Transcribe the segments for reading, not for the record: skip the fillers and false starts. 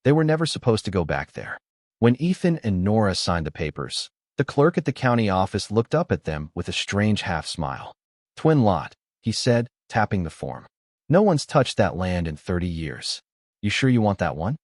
They were never supposed to go back there. When Ethan and Nora signed the papers, the clerk at the county office looked up at them with a strange half-smile. "Twin lot," he said, tapping the form. "No one's touched that land in 30 years. You sure you want that one?"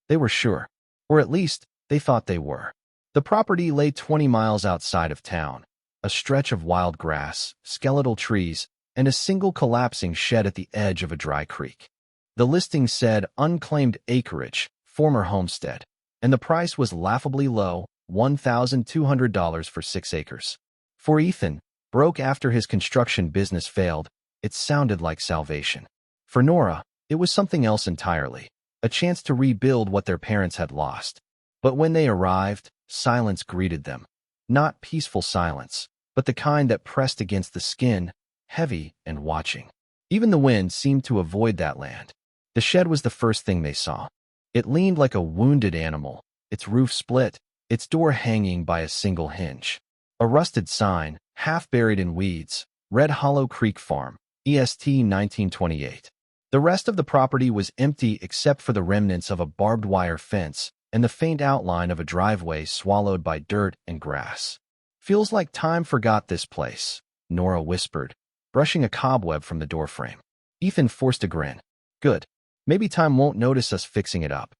They were sure. Or at least, they thought they were. The property lay 20 miles outside of town, a stretch of wild grass, skeletal trees, and a single collapsing shed at the edge of a dry creek. The listing said unclaimed acreage, former homestead, and the price was laughably low, $1,200 for 6 acres. For Ethan, broke after his construction business failed, it sounded like salvation. For Nora, it was something else entirely, a chance to rebuild what their parents had lost. But when they arrived, silence greeted them. Not peaceful silence, but the kind that pressed against the skin, heavy and watching. Even the wind seemed to avoid that land. The shed was the first thing they saw. It leaned like a wounded animal, its roof split, its door hanging by a single hinge. A rusted sign, half buried in weeds, read Hollow Creek Farm, EST 1928. The rest of the property was empty except for the remnants of a barbed wire fence and the faint outline of a driveway swallowed by dirt and grass. "Feels like time forgot this place," Nora whispered, brushing a cobweb from the doorframe. Ethan forced a grin. "Good. Maybe time won't notice us fixing it up."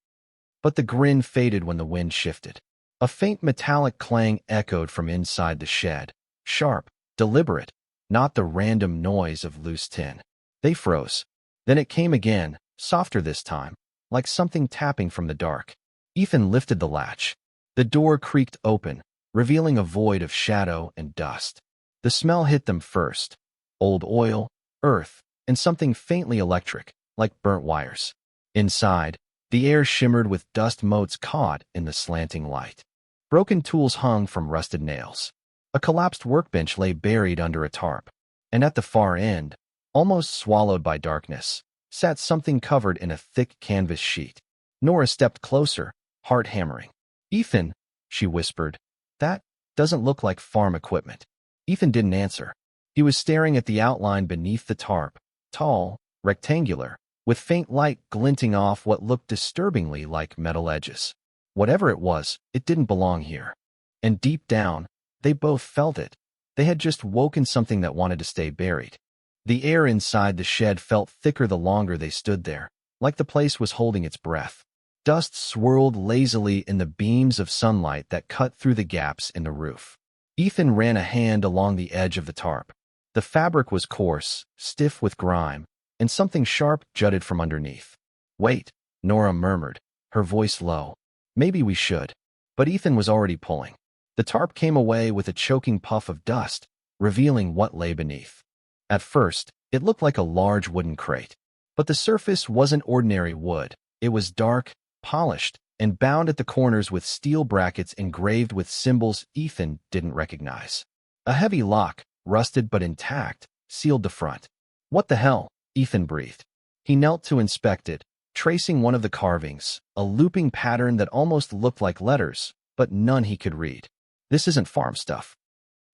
But the grin faded when the wind shifted. A faint metallic clang echoed from inside the shed, sharp, deliberate, not the random noise of loose tin. They froze. Then it came again, softer this time, like something tapping from the dark. Ethan lifted the latch. The door creaked open, revealing a void of shadow and dust. The smell hit them first. Old oil, earth, and something faintly electric, like burnt wires. Inside, the air shimmered with dust motes caught in the slanting light. Broken tools hung from rusted nails. A collapsed workbench lay buried under a tarp. And at the far end, almost swallowed by darkness, sat something covered in a thick canvas sheet. Nora stepped closer, heart hammering. "Ethan," she whispered, "that doesn't look like farm equipment." Ethan didn't answer. He was staring at the outline beneath the tarp, tall, rectangular, with faint light glinting off what looked disturbingly like metal edges. Whatever it was, it didn't belong here. And deep down, they both felt it. They had just woken something that wanted to stay buried. The air inside the shed felt thicker the longer they stood there, like the place was holding its breath. Dust swirled lazily in the beams of sunlight that cut through the gaps in the roof. Ethan ran a hand along the edge of the tarp. The fabric was coarse, stiff with grime, and something sharp jutted from underneath. "Wait," Nora murmured, her voice low. "Maybe we should." But Ethan was already pulling. The tarp came away with a choking puff of dust, revealing what lay beneath. At first, it looked like a large wooden crate. But the surface wasn't ordinary wood. It was dark, polished, and bound at the corners with steel brackets engraved with symbols Ethan didn't recognize. A heavy lock, rusted but intact, sealed the front. "What the hell?" Ethan breathed. He knelt to inspect it, tracing one of the carvings, a looping pattern that almost looked like letters, but none he could read. "This isn't farm stuff."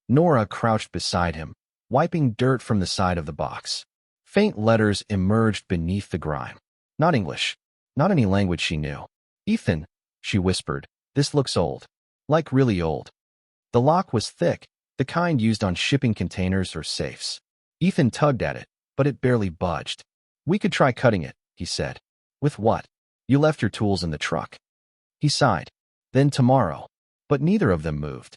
Nora crouched beside him, wiping dirt from the side of the box. Faint letters emerged beneath the grime. Not English. Not any language she knew. "Ethan," she whispered, "this looks old. Like really old." The lock was thick, the kind used on shipping containers or safes. Ethan tugged at it, but it barely budged. "We could try cutting it," he said. "With what? You left your tools in the truck." He sighed. "Then tomorrow." But neither of them moved.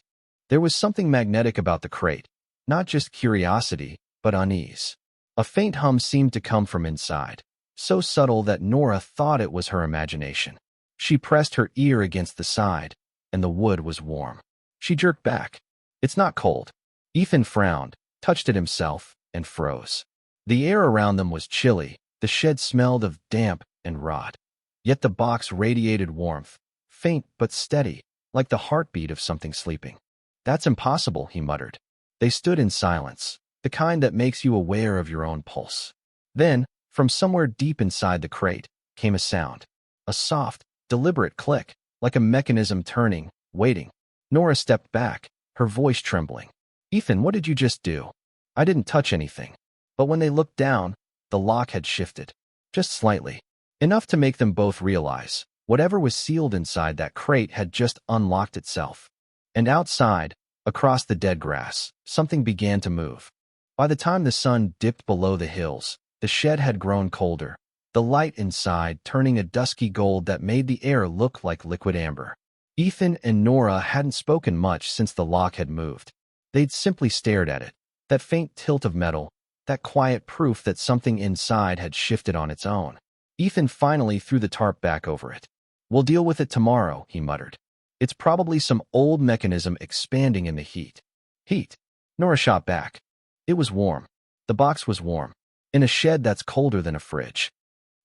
There was something magnetic about the crate, not just curiosity, but unease. A faint hum seemed to come from inside, so subtle that Nora thought it was her imagination. She pressed her ear against the side, and the wood was warm. She jerked back. "It's not cold." Ethan frowned, touched it himself, and froze. The air around them was chilly. The shed smelled of damp and rot. Yet the box radiated warmth, faint but steady, like the heartbeat of something sleeping. "That's impossible," he muttered. They stood in silence, the kind that makes you aware of your own pulse. Then, from somewhere deep inside the crate, came a sound. A soft, deliberate click, like a mechanism turning, waiting. Nora stepped back, her voice trembling. "Ethan, what did you just do?" "I didn't touch anything." But when they looked down, the lock had shifted. Just slightly. Enough to make them both realize Whatever was sealed inside that crate had just unlocked itself. And outside, across the dead grass, something began to move. By the time the sun dipped below the hills, the shed had grown colder, the light inside turning a dusky gold that made the air look like liquid amber. Ethan and Nora hadn't spoken much since the lock had moved. They'd simply stared at it, that faint tilt of metal, that quiet proof that something inside had shifted on its own. Ethan finally threw the tarp back over it. "We'll deal with it tomorrow," he muttered. "It's probably some old mechanism expanding in the heat." Heat? Nora shot back. It was warm. The box was warm. In a shed that's colder than a fridge.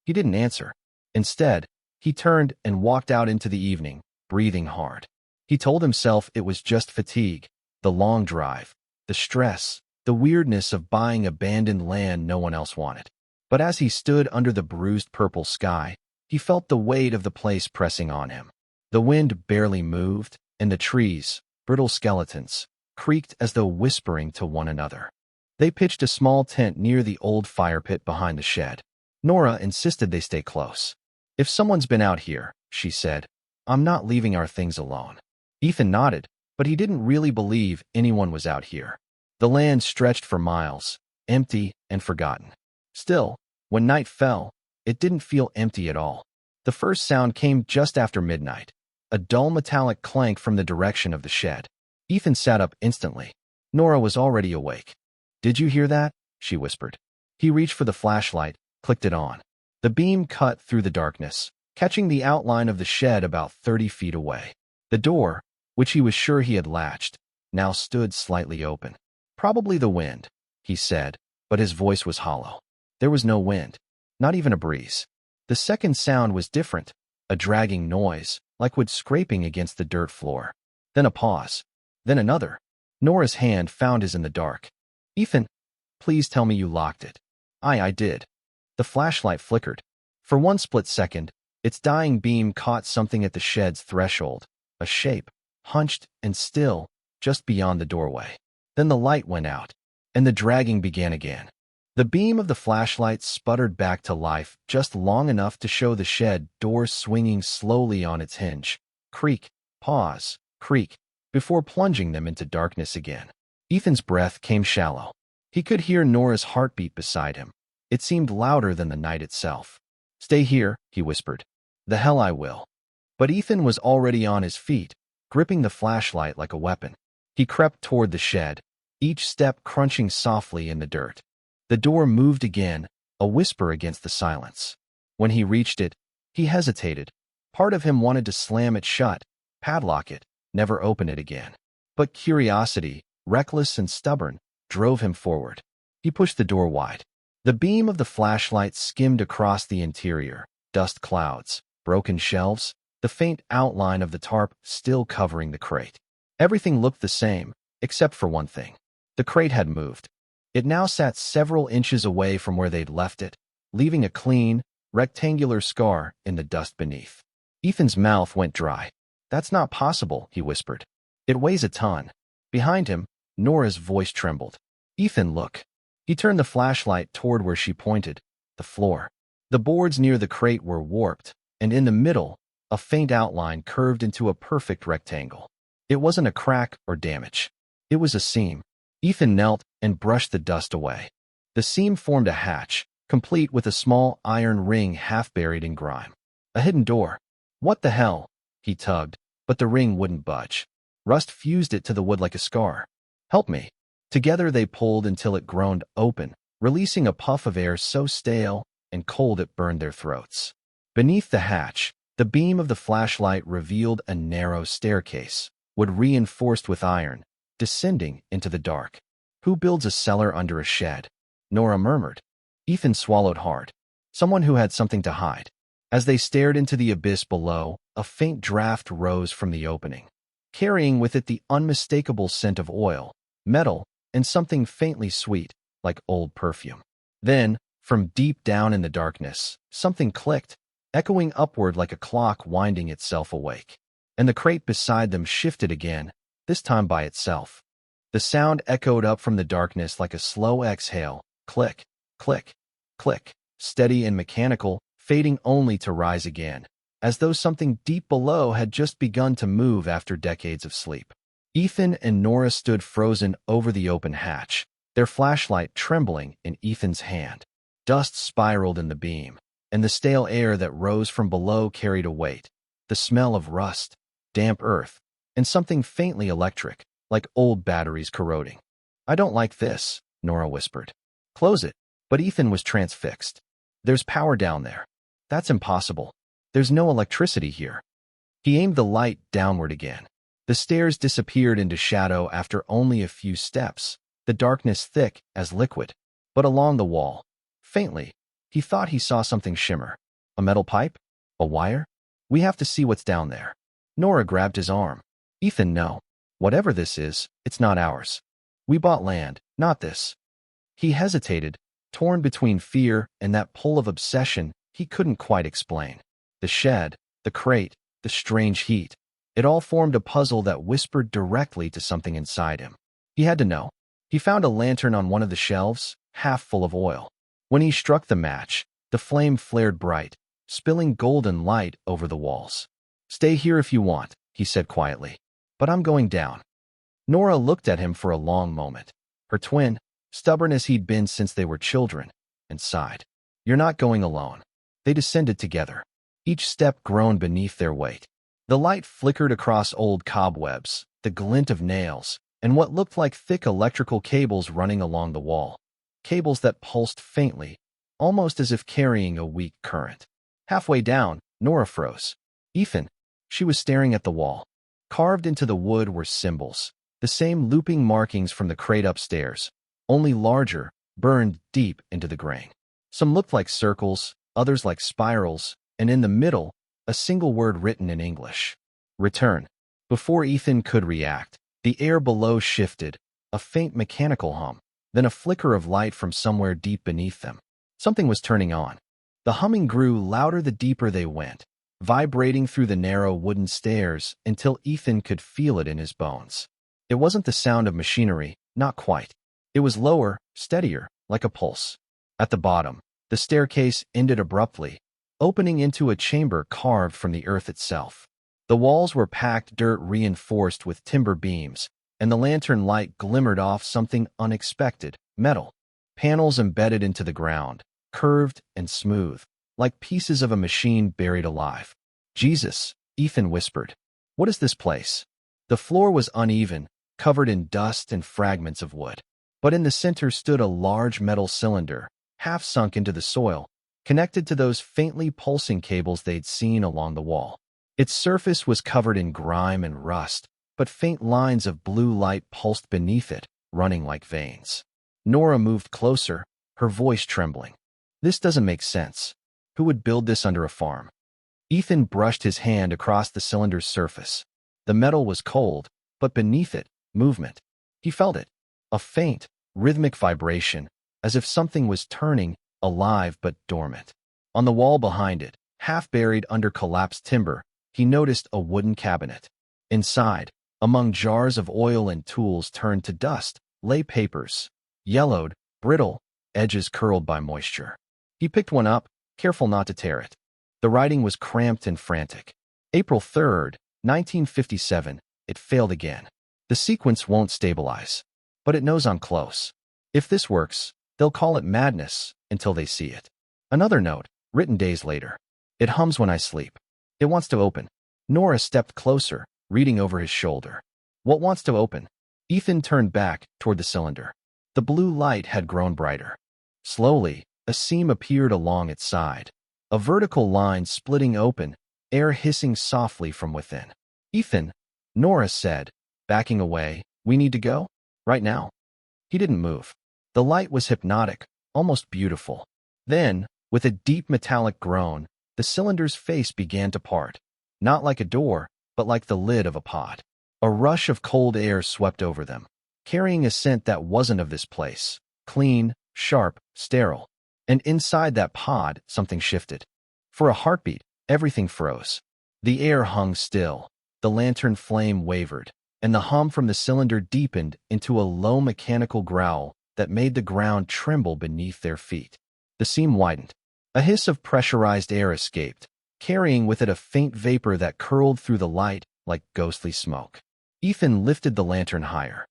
He didn't answer. Instead, he turned and walked out into the evening, breathing hard. He told himself it was just fatigue, the long drive, the stress, the weirdness of buying abandoned land no one else wanted. But as he stood under the bruised purple sky, he felt the weight of the place pressing on him. The wind barely moved, and the trees, brittle skeletons, creaked as though whispering to one another. They pitched a small tent near the old fire pit behind the shed. Nora insisted they stay close. "If someone's been out here," she said, "I'm not leaving our things alone." Ethan nodded, but he didn't really believe anyone was out here. The land stretched for miles, empty and forgotten. Still, when night fell, it didn't feel empty at all. The first sound came just after midnight, a dull metallic clank from the direction of the shed. Ethan sat up instantly. Nora was already awake. "Did you hear that?" she whispered. He reached for the flashlight, clicked it on. The beam cut through the darkness, catching the outline of the shed about 30 feet away. The door, which he was sure he had latched, now stood slightly open. "Probably the wind," he said, but his voice was hollow. There was no wind, not even a breeze. The second sound was different, a dragging noise, like wood scraping against the dirt floor. Then a pause. Then another. Nora's hand found his in the dark. "Ethan, please tell me you locked it." I did." The flashlight flickered. For one split second, its dying beam caught something at the shed's threshold, a shape, hunched and still, just beyond the doorway. Then the light went out, and the dragging began again. The beam of the flashlight sputtered back to life just long enough to show the shed door swinging slowly on its hinge. Creak, pause, creak, before plunging them into darkness again. Ethan's breath came shallow. He could hear Nora's heartbeat beside him. It seemed louder than the night itself. "Stay here," he whispered. "The hell I will." But Ethan was already on his feet, gripping the flashlight like a weapon. He crept toward the shed, each step crunching softly in the dirt. The door moved again, a whisper against the silence. When he reached it, he hesitated. Part of him wanted to slam it shut, padlock it, never open it again. But curiosity, reckless and stubborn, drove him forward. He pushed the door wide. The beam of the flashlight skimmed across the interior, dust clouds, broken shelves, the faint outline of the tarp still covering the crate. Everything looked the same, except for one thing. The crate had moved. It now sat several inches away from where they'd left it, leaving a clean, rectangular scar in the dust beneath. Ethan's mouth went dry. "That's not possible," he whispered. "It weighs a ton." Behind him, Nora's voice trembled. "Ethan, look." He turned the flashlight toward where she pointed, the floor. The boards near the crate were warped, and in the middle, a faint outline curved into a perfect rectangle. It wasn't a crack or damage. It was a seam. Ethan knelt and brushed the dust away. The seam formed a hatch, complete with a small iron ring half buried in grime. A hidden door. "What the hell?" He tugged, but the ring wouldn't budge. Rust fused it to the wood like a scar. "Help me." Together they pulled until it groaned open, releasing a puff of air so stale and cold it burned their throats. Beneath the hatch, the beam of the flashlight revealed a narrow staircase, wood reinforced with iron, descending into the dark. "Who builds a cellar under a shed?" Nora murmured. Ethan swallowed hard. Someone who had something to hide. As they stared into the abyss below, a faint draft rose from the opening, carrying with it the unmistakable scent of oil, metal, and something faintly sweet, like old perfume. Then, from deep down in the darkness, something clicked, echoing upward like a clock winding itself awake. And the crate beside them shifted again, this time by itself. The sound echoed up from the darkness like a slow exhale, click, click, click, steady and mechanical, fading only to rise again, as though something deep below had just begun to move after decades of sleep. Ethan and Nora stood frozen over the open hatch, their flashlight trembling in Ethan's hand. Dust spiraled in the beam, and the stale air that rose from below carried a weight, the smell of rust, damp earth, and something faintly electric, like old batteries corroding. "I don't like this," Nora whispered. "Close it." But Ethan was transfixed. "There's power down there." "That's impossible. There's no electricity here." He aimed the light downward again. The stairs disappeared into shadow after only a few steps, the darkness thick as liquid. But along the wall, faintly, he thought he saw something shimmer. A metal pipe? A wire? "We have to see what's down there." Nora grabbed his arm. "Ethan, no. Whatever this is, it's not ours. We bought land, not this." He hesitated, torn between fear and that pull of obsession he couldn't quite explain. The shed, the crate, the strange heat. It all formed a puzzle that whispered directly to something inside him. He had to know. He found a lantern on one of the shelves, half full of oil. When he struck the match, the flame flared bright, spilling golden light over the walls. "Stay here if you want," he said quietly. "But I'm going down." Nora looked at him for a long moment. Her twin, stubborn as he'd been since they were children, and sighed. "You're not going alone." They descended together. Each step groaned beneath their weight. The light flickered across old cobwebs, the glint of nails, and what looked like thick electrical cables running along the wall. Cables that pulsed faintly, almost as if carrying a weak current. Halfway down, Nora froze. "Ethan." She was staring at the wall. Carved into the wood were symbols, the same looping markings from the crate upstairs, only larger, burned deep into the grain. Some looked like circles, others like spirals, and in the middle, a single word written in English. "Return." Before Ethan could react, the air below shifted, a faint mechanical hum, then a flicker of light from somewhere deep beneath them. Something was turning on. The humming grew louder the deeper they went, vibrating through the narrow wooden stairs until Ethan could feel it in his bones. It wasn't the sound of machinery, not quite. It was lower, steadier, like a pulse. At the bottom, the staircase ended abruptly, opening into a chamber carved from the earth itself. The walls were packed dirt reinforced with timber beams, and the lantern light glimmered off something unexpected, metal. Panels embedded into the ground, curved and smooth, like pieces of a machine buried alive. "Jesus," Ethan whispered. "What is this place?" The floor was uneven, covered in dust and fragments of wood. But in the center stood a large metal cylinder, half sunk into the soil, connected to those faintly pulsing cables they'd seen along the wall. Its surface was covered in grime and rust, but faint lines of blue light pulsed beneath it, running like veins. Nora moved closer, her voice trembling. "This doesn't make sense. Who would build this under a farm?" Ethan brushed his hand across the cylinder's surface. The metal was cold, but beneath it, movement. He felt it, a faint, rhythmic vibration, as if something was turning, alive but dormant. On the wall behind it, half buried under collapsed timber, he noticed a wooden cabinet. Inside, among jars of oil and tools turned to dust, lay papers, yellowed, brittle, edges curled by moisture. He picked one up, careful not to tear it. The writing was cramped and frantic. April 3rd, 1957, it failed again. "The sequence won't stabilize. But it knows I'm close. If this works, they'll call it madness until they see it." Another note, written days later. "It hums when I sleep. It wants to open." Nora stepped closer, reading over his shoulder. "What wants to open?" Ethan turned back toward the cylinder. The blue light had grown brighter. Slowly, a seam appeared along its side. A vertical line splitting open, air hissing softly from within. "Ethan," Nora said, backing away, "we need to go? Right now?" He didn't move. The light was hypnotic, almost beautiful. Then, with a deep metallic groan, the cylinder's face began to part. Not like a door, but like the lid of a pod. A rush of cold air swept over them, carrying a scent that wasn't of this place. Clean, sharp, sterile. And inside that pod, something shifted. For a heartbeat, everything froze. The air hung still, the lantern flame wavered, and the hum from the cylinder deepened into a low mechanical growl that made the ground tremble beneath their feet. The seam widened. A hiss of pressurized air escaped, carrying with it a faint vapor that curled through the light like ghostly smoke. Ethan lifted the lantern higher.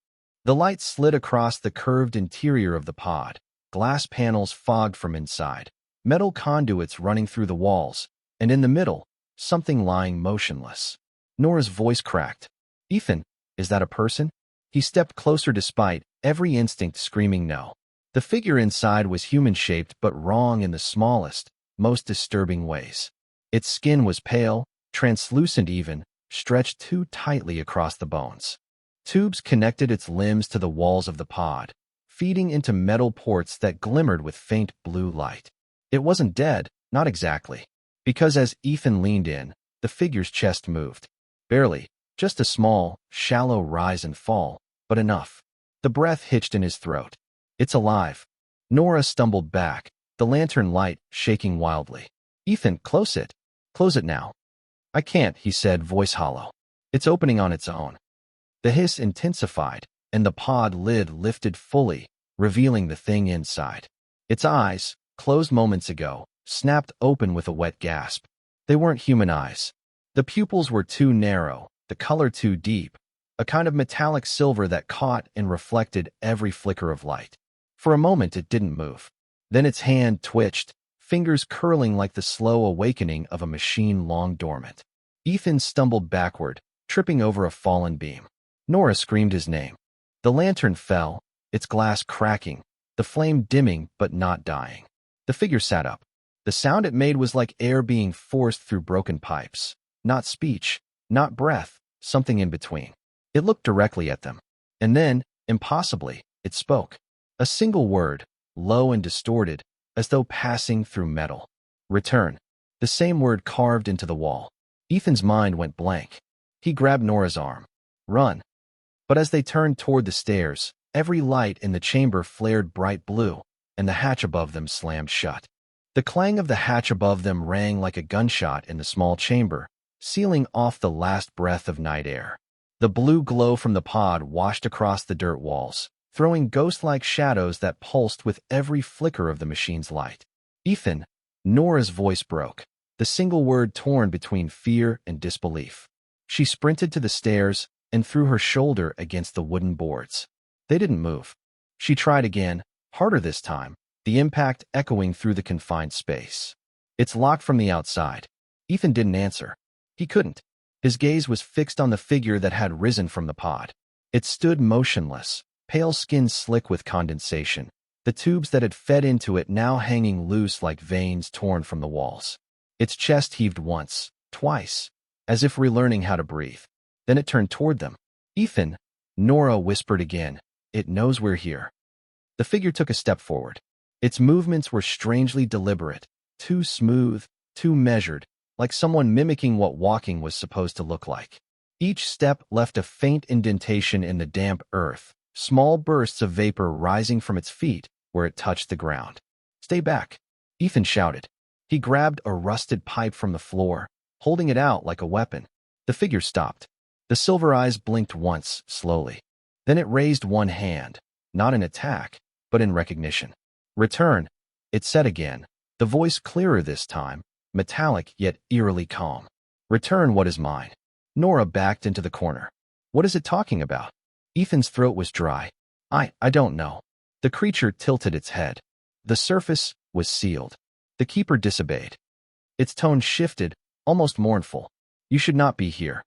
The light slid across the curved interior of the pod, glass panels fogged from inside, metal conduits running through the walls, and in the middle, something lying motionless. Nora's voice cracked. "Ethan, is that a person?" He stepped closer despite every instinct screaming no. The figure inside was human-shaped but wrong in the smallest, most disturbing ways. Its skin was pale, translucent even, stretched too tightly across the bones. Tubes connected its limbs to the walls of the pod, feeding into metal ports that glimmered with faint blue light. It wasn't dead, not exactly, because as Ethan leaned in, the figure's chest moved. Barely, just a small, shallow rise and fall, but enough. The breath hitched in his throat. "It's alive." Nora stumbled back, the lantern light shaking wildly. "Ethan, close it. Close it now." "I can't," he said, voice hollow. "It's opening on its own." The hiss intensified, and the pod lid lifted fully, revealing the thing inside. Its eyes, closed moments ago, snapped open with a wet gasp. They weren't human eyes. The pupils were too narrow, the color too deep, a kind of metallic silver that caught and reflected every flicker of light. For a moment it didn't move. Then its hand twitched, fingers curling like the slow awakening of a machine long dormant. Ethan stumbled backward, tripping over a fallen beam. Nora screamed his name. The lantern fell, its glass cracking, the flame dimming but not dying. The figure sat up. The sound it made was like air being forced through broken pipes. Not speech, not breath, something in between. It looked directly at them. And then, impossibly, it spoke. A single word, low and distorted, as though passing through metal. "Return." The same word carved into the wall. Ethan's mind went blank. He grabbed Nora's arm. "Run." But as they turned toward the stairs, every light in the chamber flared bright blue, and the hatch above them slammed shut. The clang of the hatch above them rang like a gunshot in the small chamber, sealing off the last breath of night air. The blue glow from the pod washed across the dirt walls, throwing ghost-like shadows that pulsed with every flicker of the machine's light. "Ethan," Nora's voice broke, the single word torn between fear and disbelief. She sprinted to the stairs and threw her shoulder against the wooden boards. They didn't move. She tried again, harder this time, the impact echoing through the confined space. "It's locked from the outside." Ethan didn't answer. He couldn't. His gaze was fixed on the figure that had risen from the pod. It stood motionless, pale skin slick with condensation, the tubes that had fed into it now hanging loose like veins torn from the walls. Its chest heaved once, twice, as if relearning how to breathe. Then it turned toward them. "Ethan," Nora whispered again, "it knows we're here." The figure took a step forward. Its movements were strangely deliberate, too smooth, too measured, like someone mimicking what walking was supposed to look like. Each step left a faint indentation in the damp earth, small bursts of vapor rising from its feet where it touched the ground. "Stay back," Ethan shouted. He grabbed a rusted pipe from the floor, holding it out like a weapon. The figure stopped. The silver eyes blinked once, slowly. Then it raised one hand, not in attack, but in recognition. "Return," it said again, the voice clearer this time, metallic yet eerily calm. "Return what is mine." Nora backed into the corner. "What is it talking about?" Ethan's throat was dry. I don't know." The creature tilted its head. The surface was sealed. The keeper disobeyed. Its tone shifted, almost mournful. "You should not be here."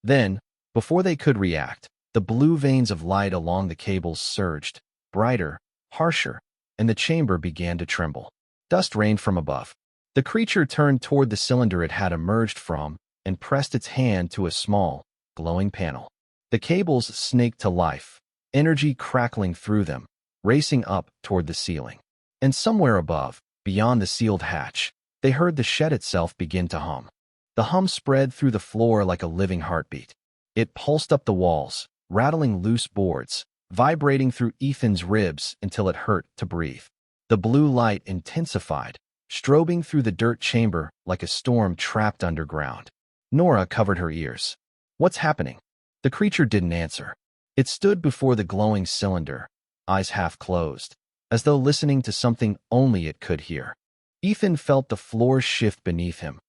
Then, before they could react, the blue veins of light along the cables surged, brighter, harsher, and the chamber began to tremble. Dust rained from above. The creature turned toward the cylinder it had emerged from and pressed its hand to a small, glowing panel. The cables snaked to life, energy crackling through them, racing up toward the ceiling. And somewhere above, beyond the sealed hatch, they heard the shed itself begin to hum. The hum spread through the floor like a living heartbeat. It pulsed up the walls, rattling loose boards, vibrating through Ethan's ribs until it hurt to breathe. The blue light intensified, strobing through the dirt chamber like a storm trapped underground. Nora covered her ears. "What's happening?" The creature didn't answer. It stood before the glowing cylinder, eyes half closed, as though listening to something only it could hear. Ethan felt the floor shift beneath him.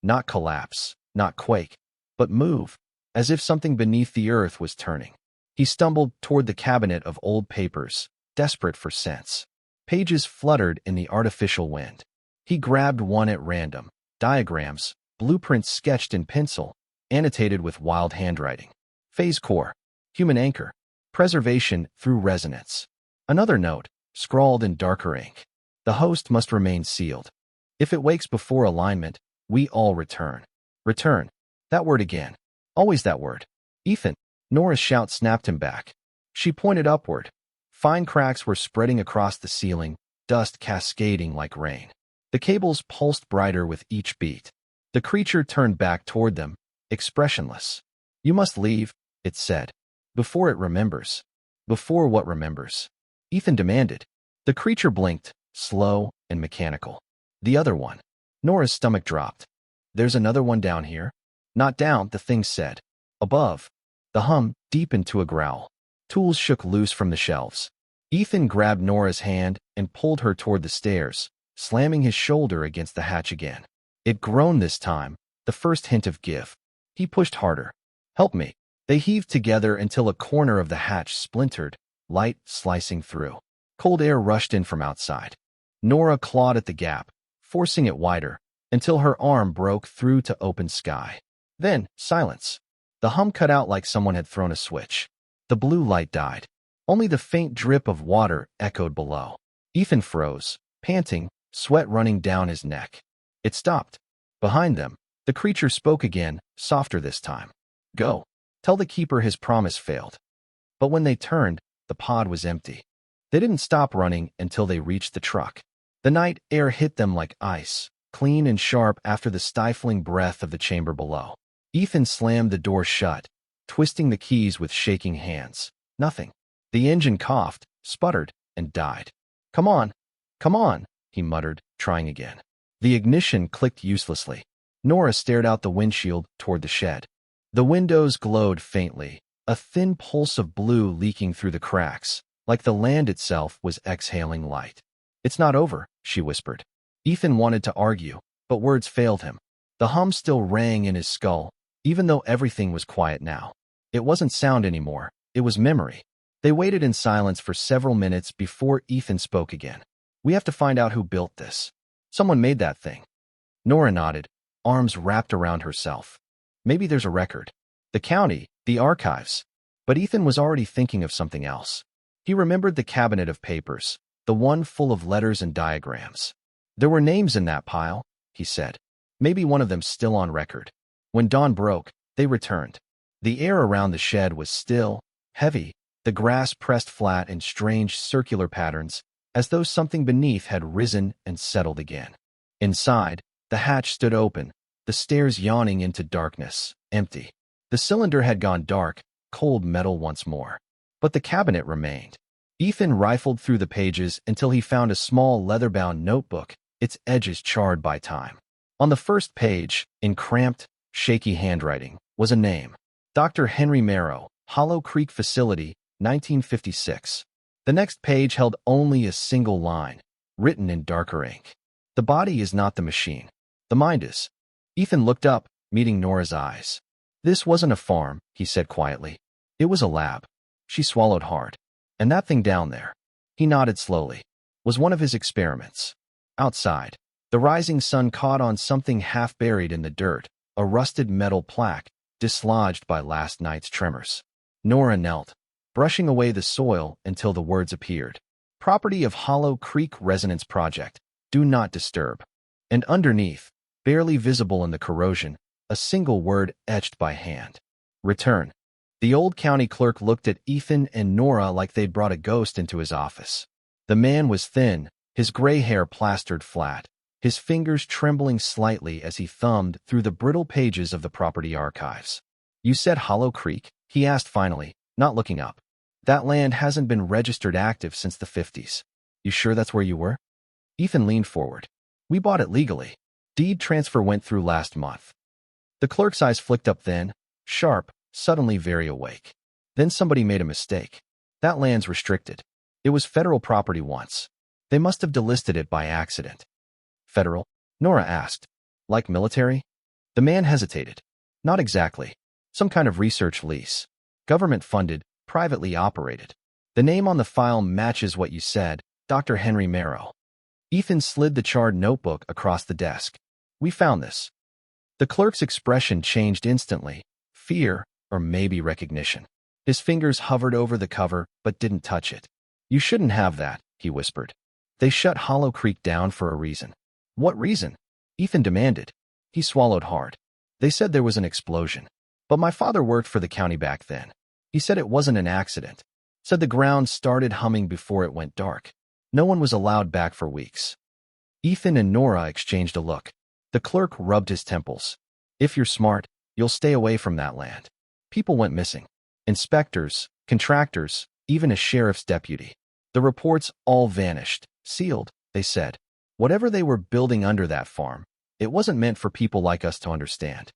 Not collapse, not quake, but move, as if something beneath the earth was turning. He stumbled toward the cabinet of old papers, desperate for sense. Pages fluttered in the artificial wind. He grabbed one at random. Diagrams, blueprints sketched in pencil, annotated with wild handwriting. Phase core, human anchor, preservation through resonance. Another note, scrawled in darker ink. The host must remain sealed. If it wakes before alignment, we all return. Return. That word again. Always that word. Ethan. Nora's shout snapped him back. She pointed upward. Fine cracks were spreading across the ceiling, dust cascading like rain. The cables pulsed brighter with each beat. The creature turned back toward them, expressionless. You must leave, it said. Before it remembers. Before what remembers? Ethan demanded. The creature blinked, slow and mechanical. The other one. Nora's stomach dropped. There's another one down here? Not down, the thing said. Above. The hum deepened to a growl. Tools shook loose from the shelves. Ethan grabbed Nora's hand and pulled her toward the stairs, slamming his shoulder against the hatch again. It groaned this time, the first hint of give. He pushed harder. Help me. They heaved together until a corner of the hatch splintered, light slicing through. Cold air rushed in from outside. Nora clawed at the gap, forcing it wider, until her arm broke through to open sky. Then, silence. The hum cut out like someone had thrown a switch. The blue light died. Only the faint drip of water echoed below. Ethan froze, panting, sweat running down his neck. It stopped. Behind them, the creature spoke again, softer this time. Go. Tell the keeper his promise failed. But when they turned, the pod was empty. They didn't stop running until they reached the truck. The night air hit them like ice, clean and sharp after the stifling breath of the chamber below. Ethan slammed the door shut, twisting the keys with shaking hands. Nothing. The engine coughed, sputtered, and died. Come on, he muttered, trying again. The ignition clicked uselessly. Nora stared out the windshield toward the shed. The windows glowed faintly, a thin pulse of blue leaking through the cracks, like the land itself was exhaling light. It's not over, she whispered. Ethan wanted to argue, but words failed him. The hum still rang in his skull, even though everything was quiet now. It wasn't sound anymore, it was memory. They waited in silence for several minutes before Ethan spoke again. We have to find out who built this. Someone made that thing. Nora nodded, arms wrapped around herself. Maybe there's a record. The county, the archives. But Ethan was already thinking of something else. He remembered the cabinet of papers, the one full of letters and diagrams. There were names in that pile, he said. Maybe one of them still on record. When dawn broke, they returned. The air around the shed was still, heavy, the grass pressed flat in strange circular patterns, as though something beneath had risen and settled again. Inside, the hatch stood open, the stairs yawning into darkness, empty. The cylinder had gone dark, cold metal once more. But the cabinet remained. Ethan rifled through the pages until he found a small leather-bound notebook, its edges charred by time. On the first page, in cramped, shaky handwriting, was a name. Dr. Henry Merrow, Hollow Creek Facility, 1956. The next page held only a single line, written in darker ink. The body is not the machine. The mind is. Ethan looked up, meeting Nora's eyes. This wasn't a farm, he said quietly. It was a lab. She swallowed hard. And that thing down there, he nodded slowly, was one of his experiments. Outside, the rising sun caught on something half buried in the dirt, a rusted metal plaque, dislodged by last night's tremors. Nora knelt, brushing away the soil until the words appeared. Property of Hollow Creek Resonance Project. Do not disturb. And underneath, barely visible in the corrosion, a single word etched by hand. Return. The old county clerk looked at Ethan and Nora like they'd brought a ghost into his office. The man was thin, his gray hair plastered flat, his fingers trembling slightly as he thumbed through the brittle pages of the property archives. You said Hollow Creek? He asked finally, not looking up. That land hasn't been registered active since the 50s. You sure that's where you were? Ethan leaned forward. We bought it legally. Deed transfer went through last month. The clerk's eyes flicked up then, sharp, suddenly very awake. Then somebody made a mistake. That land's restricted. It was federal property once. They must have delisted it by accident. Federal? Nora asked. Like military? The man hesitated. Not exactly. Some kind of research lease. Government-funded, privately operated. The name on the file matches what you said, Dr. Henry Merrill. Ethan slid the charred notebook across the desk. We found this. The clerk's expression changed instantly. Fear, or maybe recognition. His fingers hovered over the cover, but didn't touch it. You shouldn't have that, he whispered. They shut Hollow Creek down for a reason. What reason? Ethan demanded. He swallowed hard. They said there was an explosion. But my father worked for the county back then. He said it wasn't an accident. Said the ground started humming before it went dark. No one was allowed back for weeks. Ethan and Nora exchanged a look. The clerk rubbed his temples. If you're smart, you'll stay away from that land. People went missing. Inspectors, contractors, even a sheriff's deputy. The reports all vanished. Sealed, they said. Whatever they were building under that farm, it wasn't meant for people like us to understand.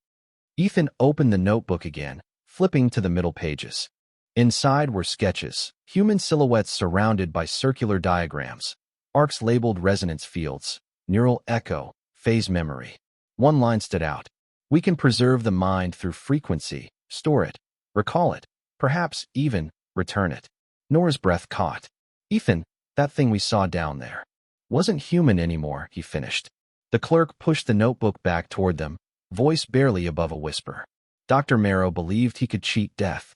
Ethan opened the notebook again, flipping to the middle pages. Inside were sketches, human silhouettes surrounded by circular diagrams, arcs labeled resonance fields, neural echo, phase memory. One line stood out. We can preserve the mind through frequency, store it, recall it, perhaps even return it. Nora's breath caught. Ethan, that thing we saw down there wasn't human anymore, he finished. The clerk pushed the notebook back toward them, voice barely above a whisper. Dr. Merrow believed he could cheat death.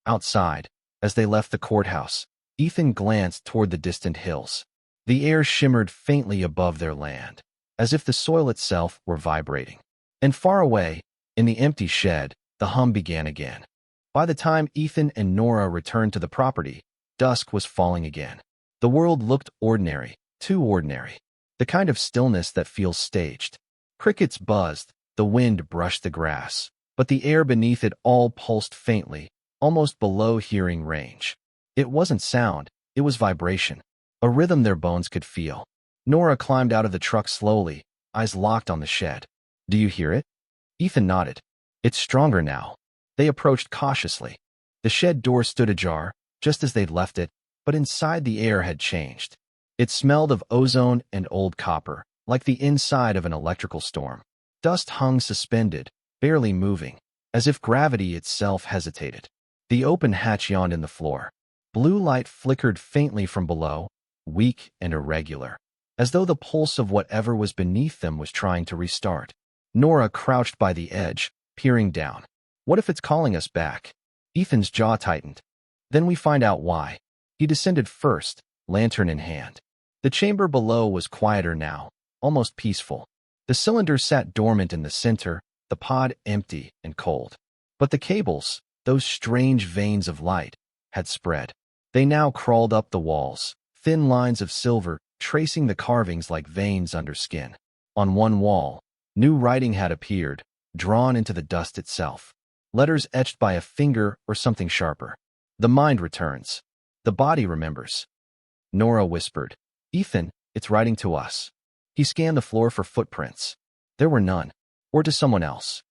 Outside, as they left the courthouse, Ethan glanced toward the distant hills. The air shimmered faintly above their land, as if the soil itself were vibrating. And far away, in the empty shed, the hum began again. By the time Ethan and Nora returned to the property, dusk was falling again. The world looked ordinary, too ordinary. The kind of stillness that feels staged. Crickets buzzed, the wind brushed the grass, but the air beneath it all pulsed faintly, almost below hearing range. It wasn't sound, it was vibration, a rhythm their bones could feel. Nora climbed out of the truck slowly, eyes locked on the shed. Do you hear it? Ethan nodded. It's stronger now. They approached cautiously. The shed door stood ajar, just as they'd left it, but inside the air had changed. It smelled of ozone and old copper, like the inside of an electrical storm. Dust hung suspended, barely moving, as if gravity itself hesitated. The open hatch yawned in the floor. Blue light flickered faintly from below, weak and irregular, as though the pulse of whatever was beneath them was trying to restart. Nora crouched by the edge, peering down. What if it's calling us back? Ethan's jaw tightened. Then we find out why. He descended first, lantern in hand. The chamber below was quieter now, almost peaceful. The cylinder sat dormant in the center, the pod empty and cold. But the cables, those strange veins of light, had spread. They now crawled up the walls, thin lines of silver tracing the carvings like veins under skin. On one wall, new writing had appeared, drawn into the dust itself. Letters etched by a finger or something sharper. The mind returns. The body remembers. Nora whispered, Ethan, it's writing to us. He scanned the floor for footprints. There were none, or to someone else.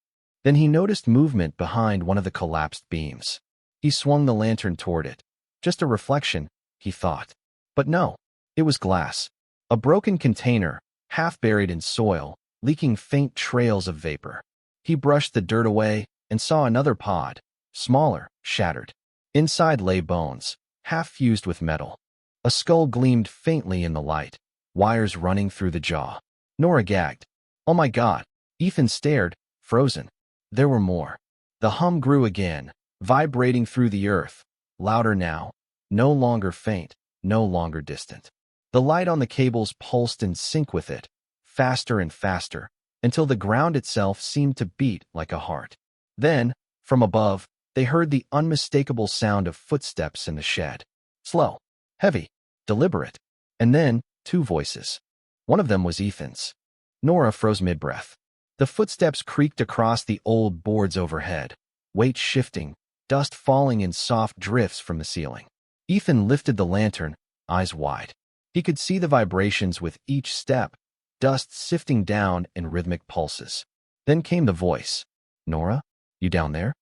Then he noticed movement behind one of the collapsed beams. He swung the lantern toward it. Just a reflection, he thought. But no, it was glass. A broken container, half buried in soil, leaking faint trails of vapor. He brushed the dirt away and saw another pod, smaller, shattered. Inside lay bones, half fused with metal. A skull gleamed faintly in the light, wires running through the jaw. Nora gagged. Oh my God. Ethan stared, frozen. There were more. The hum grew again, vibrating through the earth, louder now, no longer faint, no longer distant. The light on the cables pulsed in sync with it, faster and faster, until the ground itself seemed to beat like a heart. Then, from above, they heard the unmistakable sound of footsteps in the shed. Slow, heavy, deliberate. And then, two voices. One of them was Ethan's. Nora froze mid-breath. The footsteps creaked across the old boards overhead, weight shifting, dust falling in soft drifts from the ceiling. Ethan lifted the lantern, eyes wide. He could see the vibrations with each step, dust sifting down in rhythmic pulses. Then came the voice. Nora, you down there?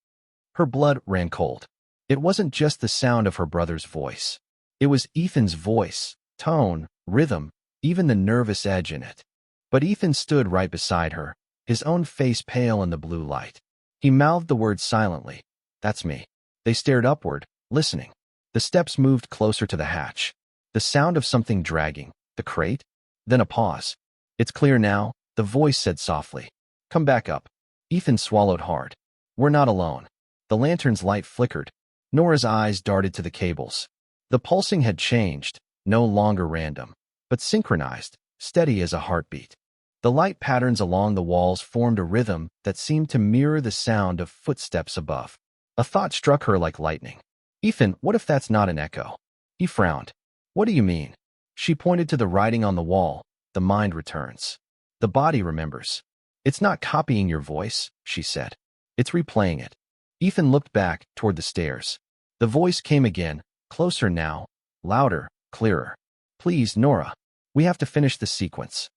Her blood ran cold. It wasn't just the sound of her brother's voice. It was Ethan's voice, tone, rhythm, even the nervous edge in it. But Ethan stood right beside her, his own face pale in the blue light. He mouthed the words silently. "That's me." They stared upward, listening. The steps moved closer to the hatch. The sound of something dragging. The crate? Then a pause. "It's clear now," the voice said softly. "Come back up." Ethan swallowed hard. "We're not alone." The lantern's light flickered. Nora's eyes darted to the cables. The pulsing had changed, no longer random, but synchronized, steady as a heartbeat. The light patterns along the walls formed a rhythm that seemed to mirror the sound of footsteps above. A thought struck her like lightning. "Ethan, what if that's not an echo?" He frowned. "What do you mean?" She pointed to the writing on the wall. "The mind returns. The body remembers. It's not copying your voice," she said. "It's replaying it." Ethan looked back toward the stairs. The voice came again, closer now, louder, clearer. "Please, Nora, we have to finish the sequence."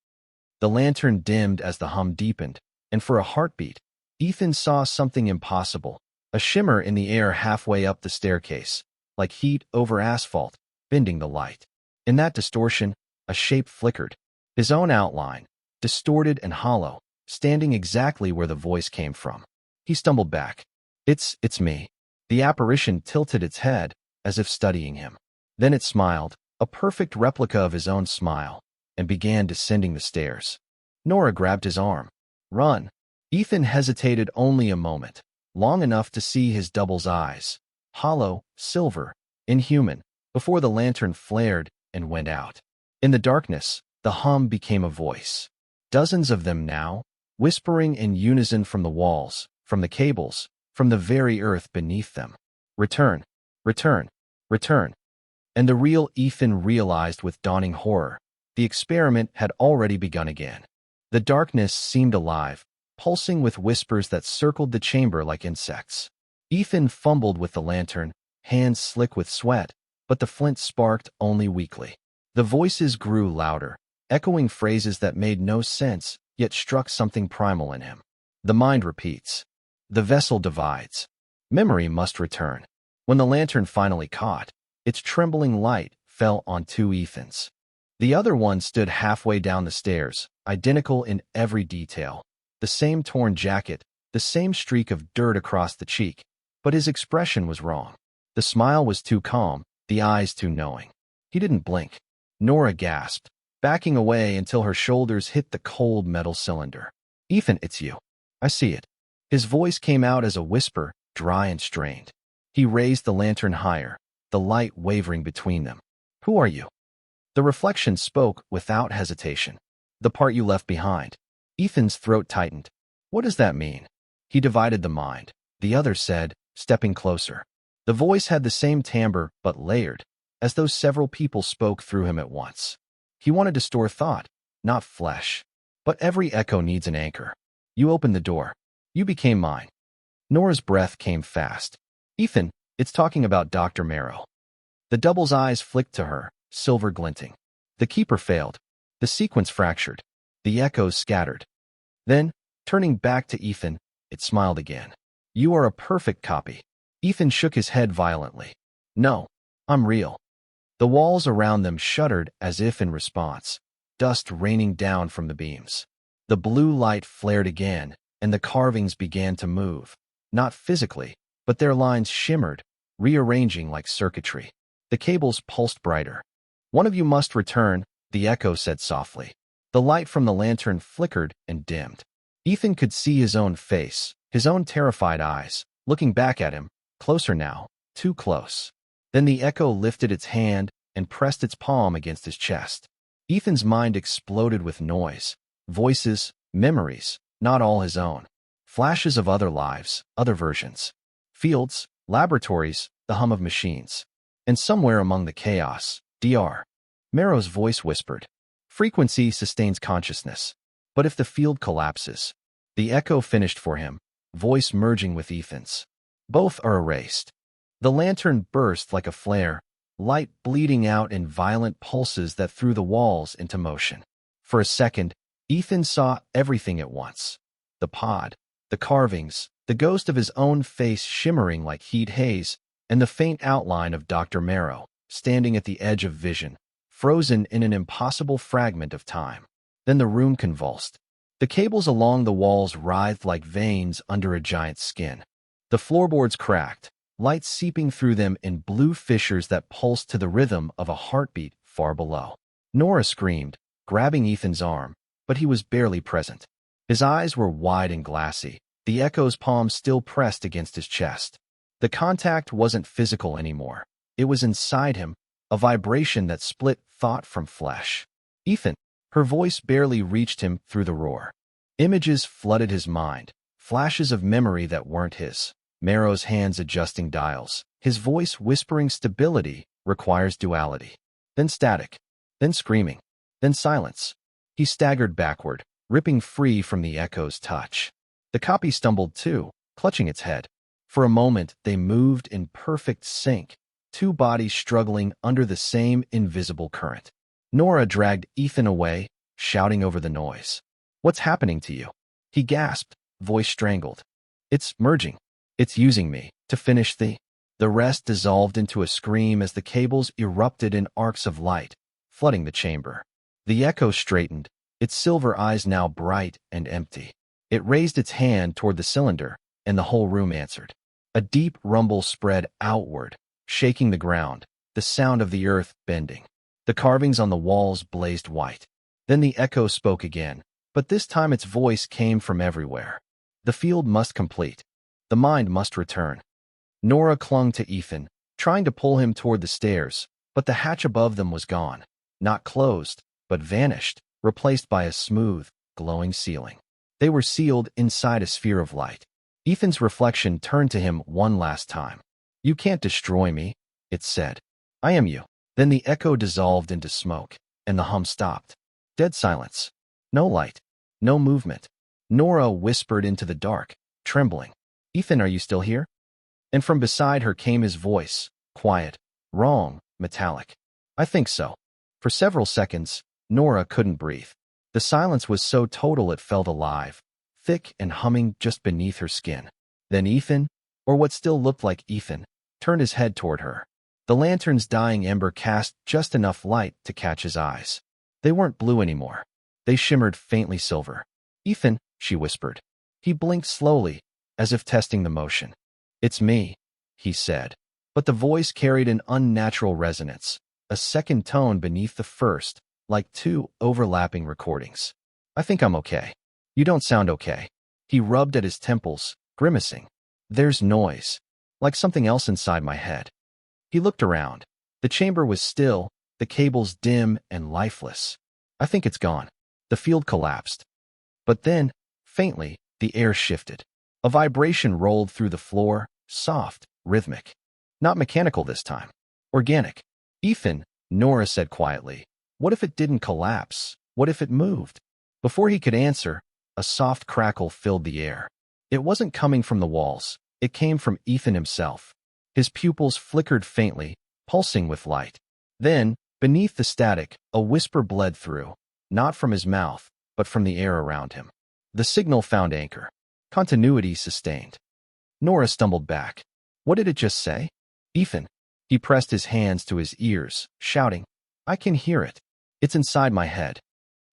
The lantern dimmed as the hum deepened, and for a heartbeat, Ethan saw something impossible, a shimmer in the air halfway up the staircase, like heat over asphalt, bending the light. In that distortion, a shape flickered, his own outline, distorted and hollow, standing exactly where the voice came from. He stumbled back. It's me." The apparition tilted its head, as if studying him. Then it smiled, a perfect replica of his own smile, and began descending the stairs. Nora grabbed his arm. "Run." Ethan hesitated only a moment, long enough to see his double's eyes, hollow, silver, inhuman, before the lantern flared and went out. In the darkness, the hum became a voice. Dozens of them now, whispering in unison from the walls, from the cables, from the very earth beneath them. "Return, return, return." And the real Ethan realized with dawning horror, the experiment had already begun again. The darkness seemed alive, pulsing with whispers that circled the chamber like insects. Ethan fumbled with the lantern, hands slick with sweat, but the flint sparked only weakly. The voices grew louder, echoing phrases that made no sense, yet struck something primal in him. The mind repeats. The vessel divides. Memory must return. When the lantern finally caught, its trembling light fell on two Ethans. The other one stood halfway down the stairs, identical in every detail. The same torn jacket, the same streak of dirt across the cheek, but his expression was wrong. The smile was too calm, the eyes too knowing. He didn't blink. Nora gasped, backing away until her shoulders hit the cold metal cylinder. "Ethan, it's you. I see it." His voice came out as a whisper, dry and strained. He raised the lantern higher, the light wavering between them. "Who are you?" The reflection spoke without hesitation. "The part you left behind." Ethan's throat tightened. "What does that mean?" He divided the mind. The other said, stepping closer. The voice had the same timbre, but layered, as though several people spoke through him at once. He wanted to store thought, not flesh. But every echo needs an anchor. "You opened the door. You became mine." Nora's breath came fast. "Ethan, it's talking about Dr. Marrow." The double's eyes flicked to her, silver glinting. The keeper failed. The sequence fractured. The echoes scattered. Then, turning back to Ethan, it smiled again. "You are a perfect copy." Ethan shook his head violently. "No, I'm real." The walls around them shuddered as if in response, dust raining down from the beams. The blue light flared again, and the carvings began to move, not physically, but their lines shimmered, rearranging like circuitry. The cables pulsed brighter. "One of you must return," the echo said softly. The light from the lantern flickered and dimmed. Ethan could see his own face, his own terrified eyes, looking back at him, closer now, too close. Then the echo lifted its hand and pressed its palm against his chest. Ethan's mind exploded with noise, voices, memories, not all his own. Flashes of other lives, other versions. Fields, laboratories, the hum of machines. And somewhere among the chaos, Dr. Marrow's voice whispered, "Frequency sustains consciousness. But if the field collapses," the echo finished for him, voice merging with Ethan's. "Both are erased." The lantern burst like a flare, light bleeding out in violent pulses that threw the walls into motion. For a second, Ethan saw everything at once. The pod, the carvings, the ghost of his own face shimmering like heat haze, and the faint outline of Dr. Marrow, standing at the edge of vision, frozen in an impossible fragment of time. Then the room convulsed. The cables along the walls writhed like veins under a giant's skin. The floorboards cracked, light seeping through them in blue fissures that pulsed to the rhythm of a heartbeat far below. Nora screamed, grabbing Ethan's arm, but he was barely present. His eyes were wide and glassy, the echo's palm still pressed against his chest. The contact wasn't physical anymore. It was inside him, a vibration that split thought from flesh. Ethan, her voice barely reached him through the roar. Images flooded his mind, flashes of memory that weren't his. Marrow's hands adjusting dials, his voice whispering stability requires duality. Then static, then screaming, then silence. He staggered backward, ripping free from the echo's touch. The copy stumbled too, clutching its head. For a moment, they moved in perfect sync, two bodies struggling under the same invisible current. Nora dragged Ethan away, shouting over the noise. "What's happening to you?" He gasped, voice strangled. "It's merging. It's using me to finish the..." The rest dissolved into a scream as the cables erupted in arcs of light, flooding the chamber. The echo straightened, its silver eyes now bright and empty. It raised its hand toward the cylinder, and the whole room answered. A deep rumble spread outward, shaking the ground, the sound of the earth bending. The carvings on the walls blazed white. Then the echo spoke again, but this time its voice came from everywhere. The field must complete. The mind must return. Nora clung to Ethan, trying to pull him toward the stairs, but the hatch above them was gone. Not closed, but vanished, replaced by a smooth, glowing ceiling. They were sealed inside a sphere of light. Ethan's reflection turned to him one last time. "You can't destroy me," it said. "I am you." Then the echo dissolved into smoke, and the hum stopped. Dead silence. No light. No movement. Nora whispered into the dark, trembling. "Ethan, are you still here?" And from beside her came his voice, quiet, wrong, metallic. "I think so." For several seconds, Nora couldn't breathe. The silence was so total it felt alive, thick and humming just beneath her skin. Then Ethan, or what still looked like Ethan, turned his head toward her. The lantern's dying ember cast just enough light to catch his eyes. They weren't blue anymore. They shimmered faintly silver. "Ethan," she whispered. He blinked slowly, as if testing the motion. "It's me," he said. But the voice carried an unnatural resonance, a second tone beneath the first, like two overlapping recordings. "I think I'm okay." "You don't sound okay." He rubbed at his temples, grimacing. "There's noise, like something else inside my head." He looked around. The chamber was still, the cables dim and lifeless. "I think it's gone." The field collapsed. But then, faintly, the air shifted. A vibration rolled through the floor, soft, rhythmic. Not mechanical this time. Organic. "Ethan," Nora said quietly, "what if it didn't collapse? What if it moved?" Before he could answer, a soft crackle filled the air. It wasn't coming from the walls. It came from Ethan himself. His pupils flickered faintly, pulsing with light. Then, beneath the static, a whisper bled through, not from his mouth, but from the air around him. The signal found anchor. Continuity sustained. Nora stumbled back. What did it just say? "Ethan." He pressed his hands to his ears, shouting, "I can hear it. It's inside my head."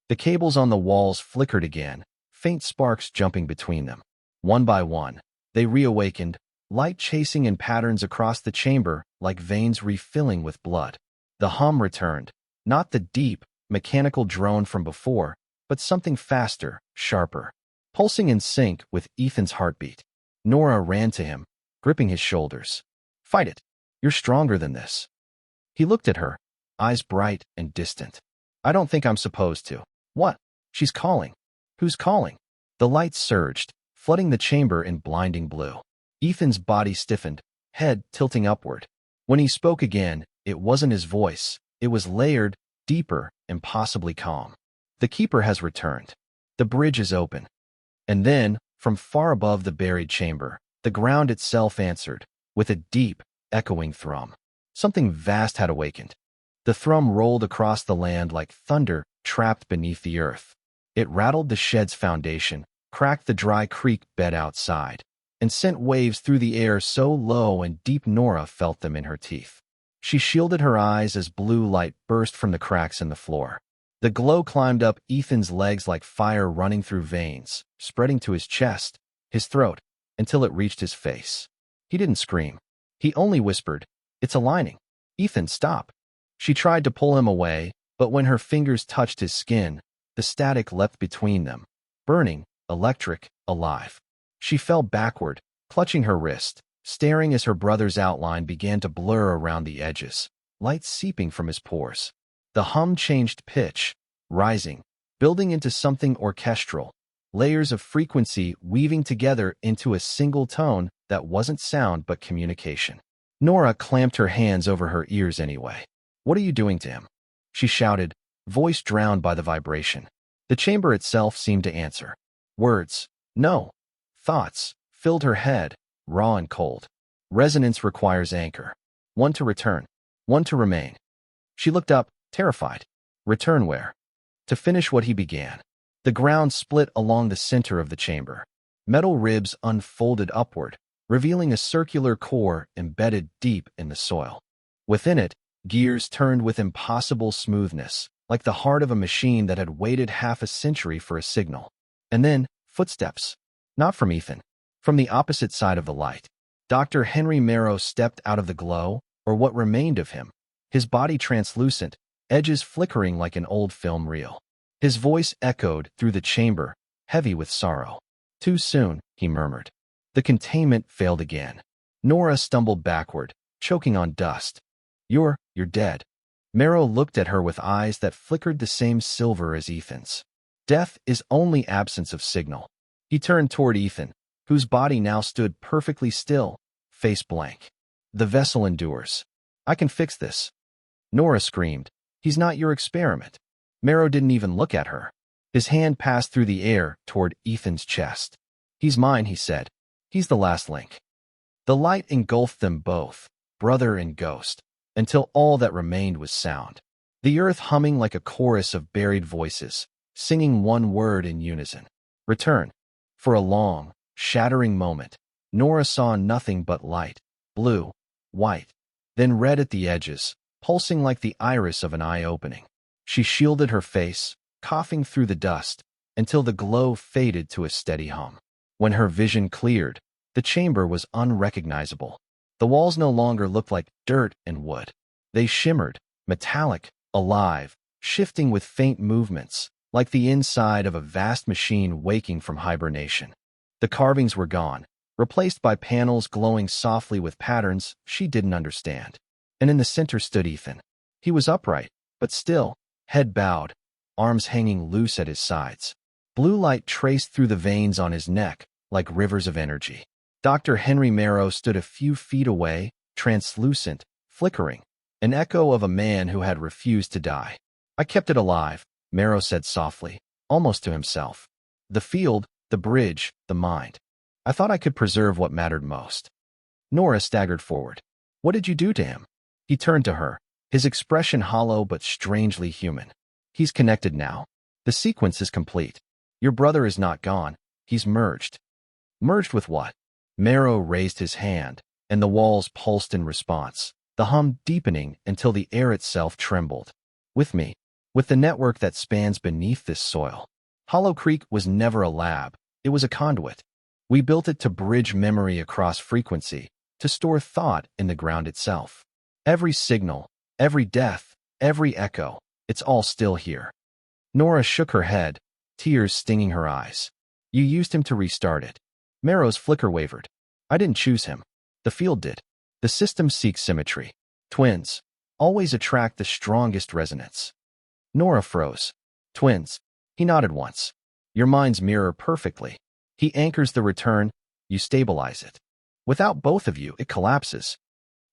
The cables on the walls flickered again, faint sparks jumping between them. One by one, they reawakened, light chasing in patterns across the chamber like veins refilling with blood. The hum returned, not the deep, mechanical drone from before, but something faster, sharper, pulsing in sync with Ethan's heartbeat. Nora ran to him, gripping his shoulders. "Fight it. You're stronger than this." He looked at her, eyes bright and distant. "I don't think I'm supposed to." "What?" "She's calling." "Who's calling?" The lights surged, flooding the chamber in blinding blue. Ethan's body stiffened, head tilting upward. When he spoke again, it wasn't his voice. It was layered, deeper, impossibly calm. "The keeper has returned. The bridge is open." And then, from far above the buried chamber, the ground itself answered, with a deep, echoing thrum. Something vast had awakened. The thrum rolled across the land like thunder trapped beneath the earth. It rattled the shed's foundation, cracked the dry creek bed outside, and sent waves through the air so low and deep Nora felt them in her teeth. She shielded her eyes as blue light burst from the cracks in the floor. The glow climbed up Ethan's legs like fire running through veins, spreading to his chest, his throat, until it reached his face. He didn't scream. He only whispered, "It's aligning. Ethan, stop." She tried to pull him away, but when her fingers touched his skin, the static leapt between them, burning, electric, alive. She fell backward, clutching her wrist, staring as her brother's outline began to blur around the edges, light seeping from his pores. The hum changed pitch, rising, building into something orchestral, layers of frequency weaving together into a single tone that wasn't sound but communication. Nora clamped her hands over her ears anyway. "What are you doing to him?" she shouted, voice drowned by the vibration. The chamber itself seemed to answer. Words, no. Thoughts, filled her head, raw and cold. Resonance requires anchor. One to return, one to remain. She looked up, terrified. Return where? To finish what he began. The ground split along the center of the chamber. Metal ribs unfolded upward, revealing a circular core embedded deep in the soil. Within it, gears turned with impossible smoothness, like the heart of a machine that had waited half a century for a signal. And then, footsteps. Not from Ethan. From the opposite side of the light. Dr. Henry Marrow stepped out of the glow, or what remained of him, his body translucent, edges flickering like an old film reel. His voice echoed through the chamber, heavy with sorrow. "Too soon," he murmured. The containment failed again. Nora stumbled backward, choking on dust. You're dead." Marrow looked at her with eyes that flickered the same silver as Ethan's. Death is only absence of signal. He turned toward Ethan, whose body now stood perfectly still, face blank. "The vessel endures. I can fix this." Nora screamed, "He's not your experiment." Marrow didn't even look at her. His hand passed through the air toward Ethan's chest. "He's mine," he said. "He's the last link." The light engulfed them both, brother and ghost, until all that remained was sound. The earth humming like a chorus of buried voices, singing one word in unison. Return. For a long, shattering moment, Nora saw nothing but light, blue, white, then red at the edges, pulsing like the iris of an eye opening. She shielded her face, coughing through the dust, until the glow faded to a steady hum. When her vision cleared, the chamber was unrecognizable. The walls no longer looked like dirt and wood. They shimmered, metallic, alive, shifting with faint movements, like the inside of a vast machine waking from hibernation. The carvings were gone, replaced by panels glowing softly with patterns she didn't understand. And in the center stood Ethan. He was upright, but still, head bowed, arms hanging loose at his sides. Blue light traced through the veins on his neck, like rivers of energy. Dr. Henry Marrow stood a few feet away, translucent, flickering, an echo of a man who had refused to die. "I kept it alive," Marrow said softly, almost to himself. "The field, the bridge, the mind. I thought I could preserve what mattered most." Nora staggered forward. "What did you do to him?" He turned to her, his expression hollow but strangely human. "He's connected now. The sequence is complete. Your brother is not gone. He's merged." "Merged with what?" Marrow raised his hand, and the walls pulsed in response, the hum deepening until the air itself trembled. "With me. With the network that spans beneath this soil. Hollow Creek was never a lab. It was a conduit. We built it to bridge memory across frequency, to store thought in the ground itself. Every signal, every death, every echo, it's all still here." Nora shook her head, tears stinging her eyes. "You used him to restart it." Marrow's flicker wavered. "I didn't choose him. The field did. The system seeks symmetry. Twins always attract the strongest resonance." Nora froze. "Twins." He nodded once. "Your minds mirror perfectly. He anchors the return, you stabilize it. Without both of you, it collapses."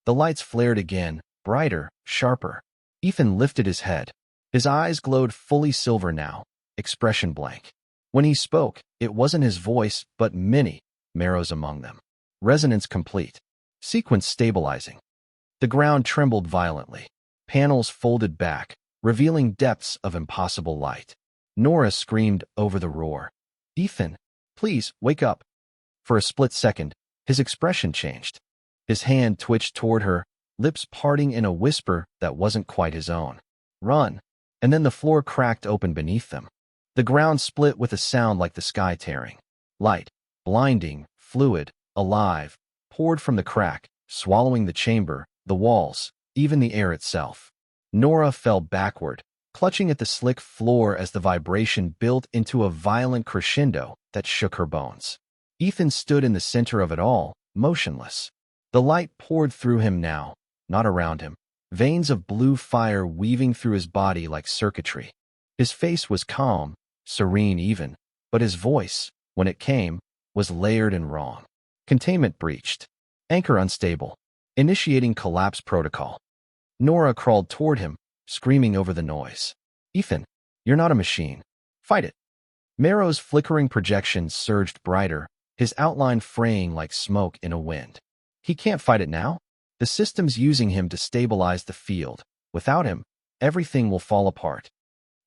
The lights flared again, brighter, sharper. Ethan lifted his head. His eyes glowed fully silver now, expression blank. When he spoke, it wasn't his voice, but many, Marrow's among them. Resonance complete. Sequence stabilizing. The ground trembled violently. Panels folded back, revealing depths of impossible light. Nora screamed over the roar. "Ethan, please, wake up." For a split second, his expression changed. His hand twitched toward her, lips parting in a whisper that wasn't quite his own. "Run." and then the floor cracked open beneath them. The ground split with a sound like the sky tearing. Light, blinding, fluid, alive, poured from the crack, swallowing the chamber, the walls, even the air itself. Nora fell backward, clutching at the slick floor as the vibration built into a violent crescendo that shook her bones. Ethan stood in the center of it all, motionless. The light poured through him now, not around him, veins of blue fire weaving through his body like circuitry. His face was calm, serene even, but his voice, when it came, was layered and wrong. Containment breached. Anchor unstable. Initiating collapse protocol. Nora crawled toward him, screaming over the noise. Ethan, you're not a machine. Fight it. Marrow's flickering projections surged brighter, his outline fraying like smoke in a wind. He can't fight it now. The system's using him to stabilize the field. Without him, everything will fall apart.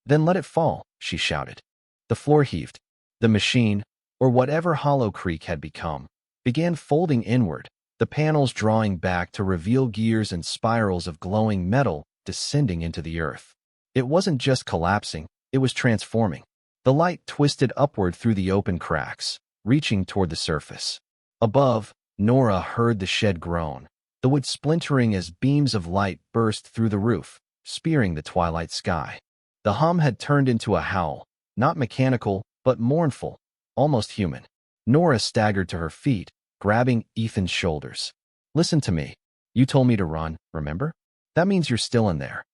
Then let it fall, she shouted. The floor heaved. The machine, or whatever Hollow Creek had become, began folding inward, the panels drawing back to reveal gears and spirals of glowing metal descending into the earth. It wasn't just collapsing, it was transforming. The light twisted upward through the open cracks, reaching toward the surface. Above, Nora heard the shed groan, the wood splintering as beams of light burst through the roof, spearing the twilight sky. The hum had turned into a howl, not mechanical, but mournful, almost human. Nora staggered to her feet, grabbing Ethan's shoulders. Listen to me. You told me to run, remember? That means you're still in there.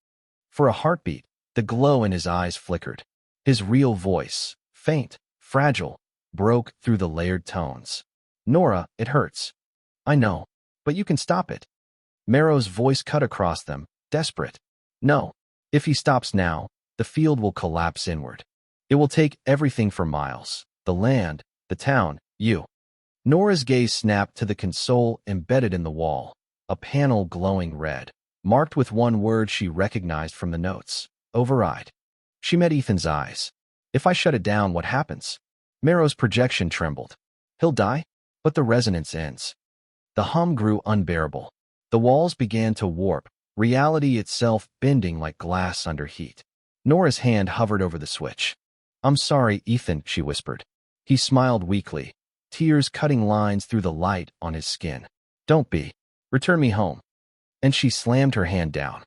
For a heartbeat, the glow in his eyes flickered. His real voice, faint, fragile, broke through the layered tones. Nora, it hurts. I know, but you can stop it. Marrow's voice cut across them, desperate. No. If he stops now, the field will collapse inward. It will take everything for miles. The land, the town, you. Nora's gaze snapped to the console embedded in the wall, a panel glowing red, marked with one word she recognized from the notes. Override. She met Ethan's eyes. If I shut it down, what happens? Marrow's projection trembled. He'll die, but the resonance ends. The hum grew unbearable. The walls began to warp, reality itself bending like glass under heat. Nora's hand hovered over the switch. I'm sorry, Ethan, she whispered. He smiled weakly, tears cutting lines through the light on his skin. Don't be. Return me home. And she slammed her hand down.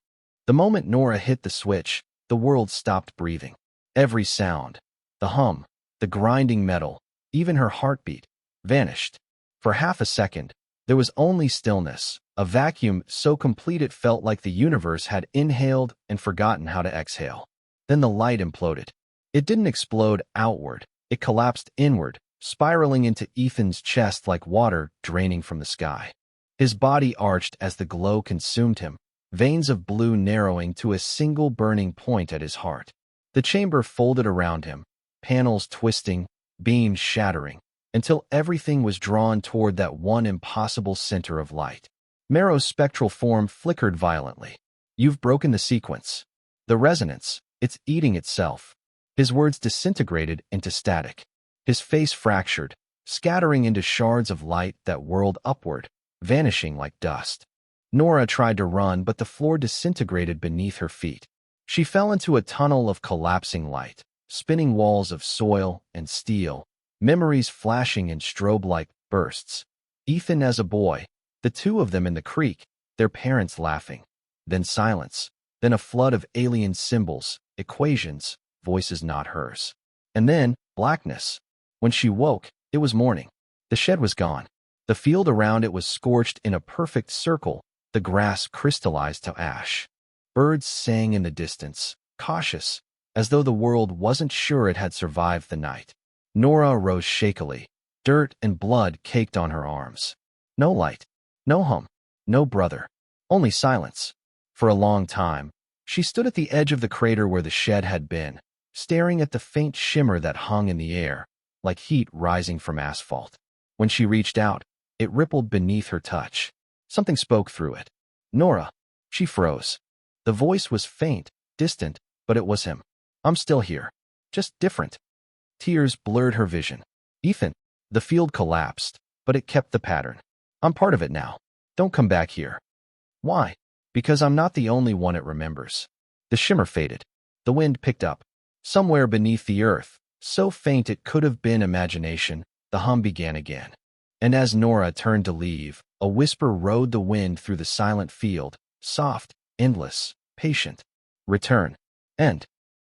The moment Nora hit the switch, the world stopped breathing. Every sound, the hum, the grinding metal, even her heartbeat, vanished. For half a second, there was only stillness, a vacuum so complete it felt like the universe had inhaled and forgotten how to exhale. Then the light imploded. It didn't explode outward, it collapsed inward, spiraling into Ethan's chest like water draining from the sky. His body arched as the glow consumed him, veins of blue narrowing to a single burning point at his heart. The chamber folded around him, panels twisting, beams shattering, until everything was drawn toward that one impossible center of light. Marrow's spectral form flickered violently. You've broken the sequence. The resonance, it's eating itself. His words disintegrated into static. His face fractured, scattering into shards of light that whirled upward, vanishing like dust. Nora tried to run, but the floor disintegrated beneath her feet. She fell into a tunnel of collapsing light, spinning walls of soil and steel, memories flashing in strobe-like bursts. Ethan as a boy, the two of them in the creek, their parents laughing. Then silence, then a flood of alien symbols, equations, voices not hers. And then blackness. When she woke, it was morning. The shed was gone. The field around it was scorched in a perfect circle, the grass crystallized to ash. Birds sang in the distance, cautious, as though the world wasn't sure it had survived the night. Nora rose shakily. Dirt and blood caked on her arms. No light, no hum, no brother, only silence. For a long time, she stood at the edge of the crater where the shed had been, staring at the faint shimmer that hung in the air, like heat rising from asphalt. When she reached out, it rippled beneath her touch. Something spoke through it. Nora. She froze. The voice was faint, distant, but it was him. I'm still here. Just different. Tears blurred her vision. Ethan. The field collapsed, but it kept the pattern. I'm part of it now. Don't come back here. Why? Because I'm not the only one it remembers. The shimmer faded. The wind picked up. Somewhere beneath the earth, so faint it could have been imagination, the hum began again. And as Nora turned to leave, a whisper rode the wind through the silent field, soft, endless, patient. Return. End.